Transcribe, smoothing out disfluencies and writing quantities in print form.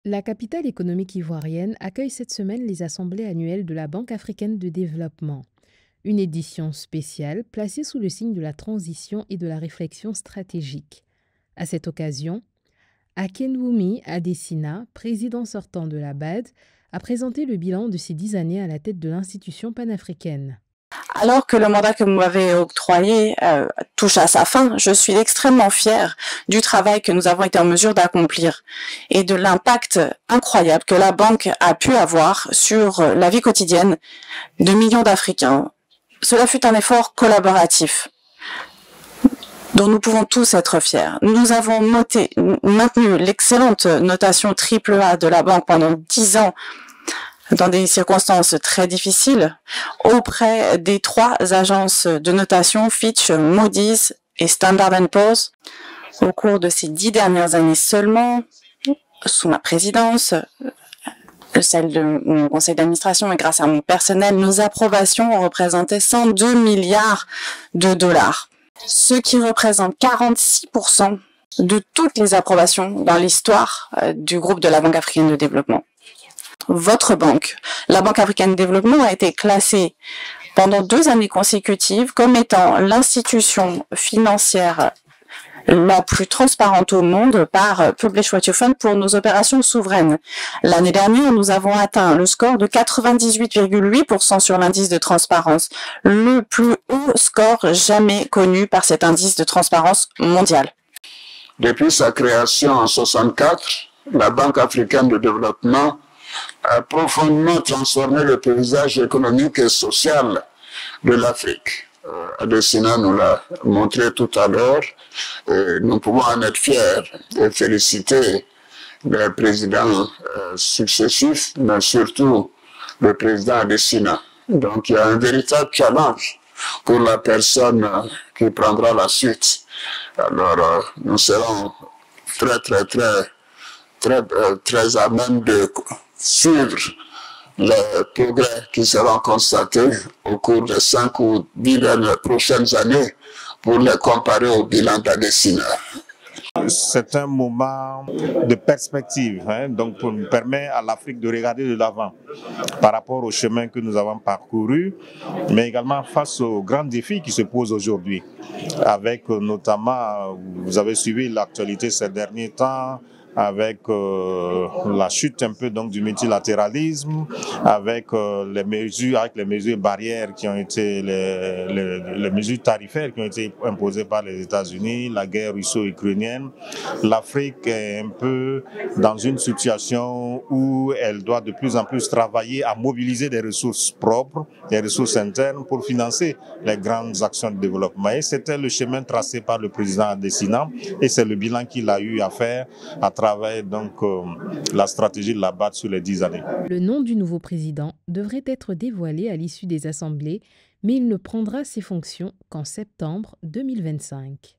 La capitale économique ivoirienne accueille cette semaine les assemblées annuelles de la Banque africaine de développement, une édition spéciale placée sous le signe de la transition et de la réflexion stratégique. À cette occasion, Akinwumi Adesina, président sortant de la BAD, a présenté le bilan de ses 10 années à la tête de l'institution panafricaine. Alors que le mandat que vous m'avez octroyé touche à sa fin, je suis extrêmement fière du travail que nous avons été en mesure d'accomplir et de l'impact incroyable que la banque a pu avoir sur la vie quotidienne de millions d'Africains. Cela fut un effort collaboratif dont nous pouvons tous être fiers. Nous avons maintenu l'excellente notation AAA de la banque pendant 10 ans dans des circonstances très difficiles, auprès des 3 agences de notation Fitch, Moody's et Standard & Poor's. Au cours de ces 10 dernières années seulement, sous ma présidence, celle de mon conseil d'administration et grâce à mon personnel, nos approbations ont représenté 102 milliards de dollars, ce qui représente 46% de toutes les approbations dans l'histoire du groupe de la Banque africaine de développement. Votre banque, la Banque africaine de développement, a été classée pendant 2 années consécutives comme étant l'institution financière la plus transparente au monde par Publish What You Fund pour nos opérations souveraines. L'année dernière, nous avons atteint le score de 98,8% sur l'indice de transparence, le plus haut score jamais connu par cet indice de transparence mondial. Depuis sa création en 1964, la Banque africaine de développement a profondément transformé le paysage économique et social de l'Afrique. Adesina nous l'a montré tout à l'heure. Nous pouvons en être fiers et féliciter les présidents successifs, mais surtout le président Adesina. Donc il y a un véritable challenge pour la personne qui prendra la suite. Alors nous serons très à même de suivre les progrès qui seront constatés au cours des 5 ou 10 prochaines années pour les comparer au bilan d'Adesina. C'est un moment de perspective, donc pour nous permettre à l'Afrique de regarder de l'avant par rapport au chemin que nous avons parcouru, mais également face aux grands défis qui se posent aujourd'hui, avec notamment, vous avez suivi l'actualité ces derniers temps, avec la chute un peu donc du multilatéralisme, avec les mesures barrières qui ont été les mesures tarifaires qui ont été imposées par les États-Unis, la guerre russo-ukrainienne. L'Afrique est un peu dans une situation où elle doit de plus en plus travailler à mobiliser des ressources propres, des ressources internes pour financer les grandes actions de développement. Et c'était le chemin tracé par le président Adesina et c'est le bilan qu'il a eu à faire à travers donc la stratégie de la BAD sur les 10 années. Le nom du nouveau président devrait être dévoilé à l'issue des assemblées, mais il ne prendra ses fonctions qu'en septembre 2025.